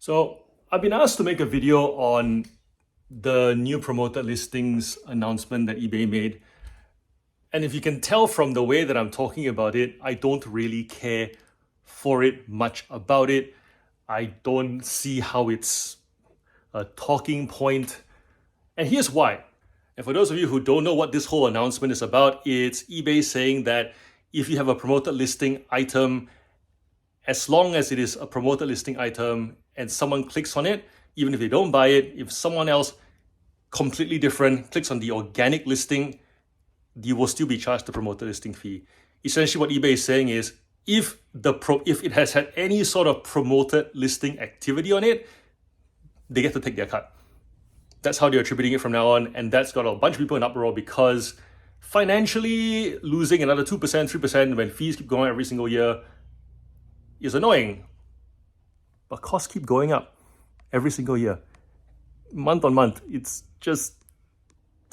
So I've been asked to make a video on the new promoted listings announcement that eBay made. And if you can tell from the way that I'm talking about it, I don't really care for it much about it. I don't see how it's a talking point. And here's why. And for those of you who don't know what this whole announcement is about, it's eBay saying that if you have a promoted listing item, as long as it is a promoted listing item and someone clicks on it, even if they don't buy it, if someone else completely different clicks on the organic listing, you will still be charged the promoted listing fee. Essentially what eBay is saying is if it has had any sort of promoted listing activity on it, they get to take their cut. That's how they're attributing it from now on, and that's got a bunch of people in uproar because financially losing another 2%, 3% when fees keep going every single year is annoying. But costs keep going up every single year, month on month. It's just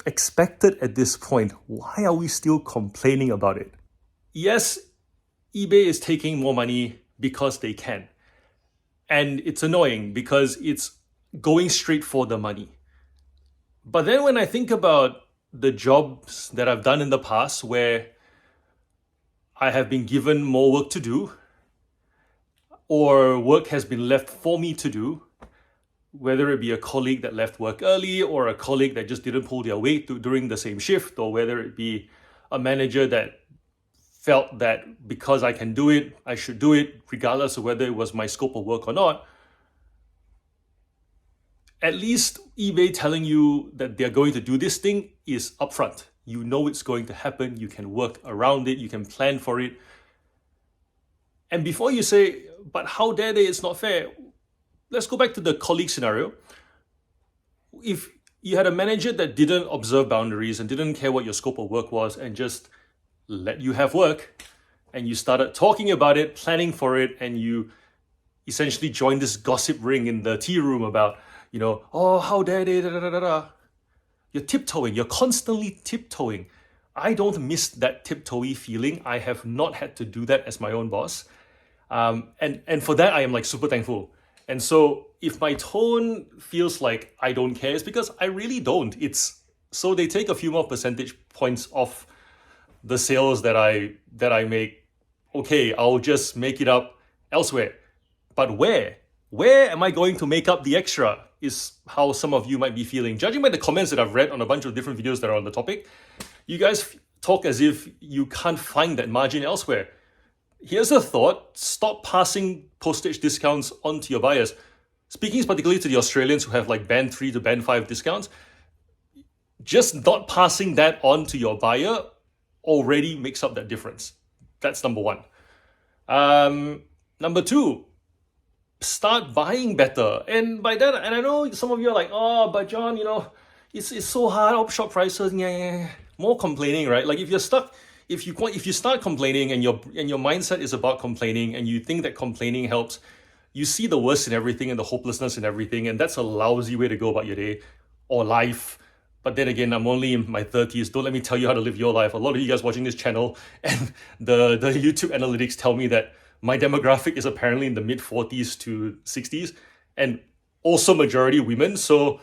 expected at this point. Why are we still complaining about it? Yes, eBay is taking more money because they can. And it's annoying because it's going straight for the money. But then when I think about the jobs that I've done in the past where I have been given more work to do, or work has been left for me to do, whether it be a colleague that left work early or a colleague that just didn't pull their weight during the same shift, or whether it be a manager that felt that because I can do it, I should do it, regardless of whether it was my scope of work or not. At least eBay telling you that they're going to do this thing is upfront. You know it's going to happen, you can work around it, you can plan for it. And before you say, but how dare they, it's not fair, let's go back to the colleague scenario. If you had a manager that didn't observe boundaries and didn't care what your scope of work was and just let you have work, and you started talking about it, planning for it, and you essentially joined this gossip ring in the tea room about, oh, how dare they, da da da da da. You're tiptoeing, you're constantly tiptoeing. I don't miss that tiptoey feeling. I have not had to do that as my own boss. And for that, I am like super thankful. And so if my tone feels like I don't care, it's because I really don't. So they take a few more percentage points off the sales that I make. Okay, I'll just make it up elsewhere. But where? Where am I going to make up the extra is how some of you might be feeling. Judging by the comments that I've read on a bunch of different videos that are on the topic, you guys talk as if you can't find that margin elsewhere. Here's a thought: stop passing postage discounts on to your buyers. Speaking particularly to the Australians who have like band 3 to band 5 discounts, just not passing that on to your buyer already makes up that difference. That's number one. Number two, start buying better. And by that, and I know some of you are like, oh, but John, it's so hard, op shop prices, yeah. More complaining, right? Like if you're stuck, if you start complaining and your mindset is about complaining and you think that complaining helps, you see the worst in everything and the hopelessness in everything, and that's a lousy way to go about your day or life. But then again, I'm only in my 30s. Don't let me tell you how to live your life. A lot of you guys watching this channel and the YouTube analytics tell me that my demographic is apparently in the mid 40s to 60s and also majority women. So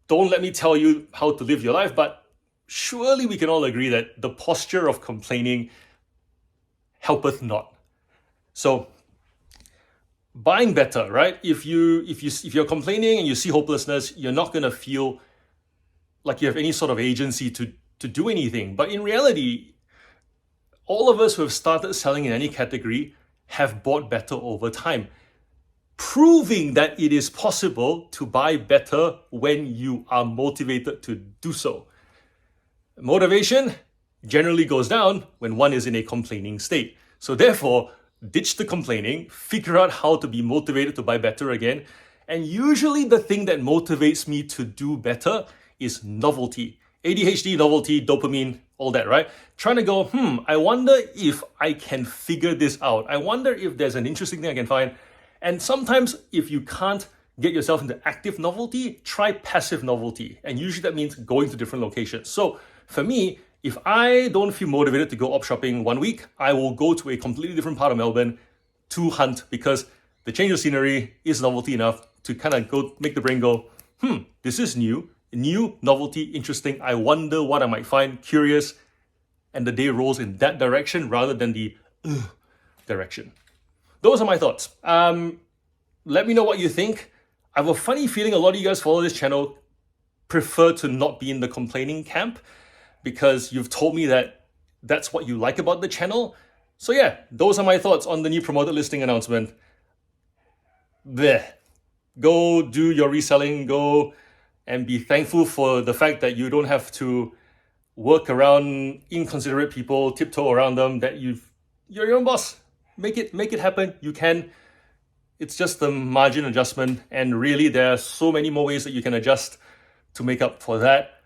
don't let me tell you how to live your life, but surely we can all agree that the posture of complaining helpeth not. So buying better, right? If you're complaining and you see hopelessness, you're not gonna feel like you have any sort of agency to do anything. But in reality, all of us who have started selling in any category have bought better over time, proving that it is possible to buy better when you are motivated to do so. Motivation generally goes down when one is in a complaining state. So therefore, ditch the complaining, figure out how to be motivated to buy better again. And usually the thing that motivates me to do better is novelty. ADHD, novelty, dopamine, all that, right? Trying to go, I wonder if I can figure this out. I wonder if there's an interesting thing I can find. And sometimes if you can't get yourself into active novelty, try passive novelty. And usually that means going to different locations. So for me, if I don't feel motivated to go op shopping one week, I will go to a completely different part of Melbourne to hunt, because the change of scenery is novelty enough to kind of go make the brain go, this is new, novelty, interesting. I wonder what I might find, curious, and the day rolls in that direction rather than the direction. Those are my thoughts. Let me know what you think. I have a funny feeling a lot of you guys follow this channel prefer to not be in the complaining camp because you've told me that that's what you like about the channel. So yeah, those are my thoughts on the new promoted listing announcement. Blech. Go do your reselling, go and be thankful for the fact that you don't have to work around inconsiderate people, tiptoe around them, that you're your own boss. Make it happen. You can. It's just the margin adjustment, and really there are so many more ways that you can adjust to make up for that.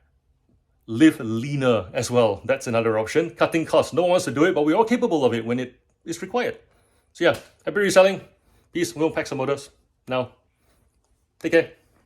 Live leaner as well. That's another option. Cutting costs. No one wants to do it, but we're all capable of it when it is required. So yeah, happy reselling. Peace. We'll pack some orders now. Take care.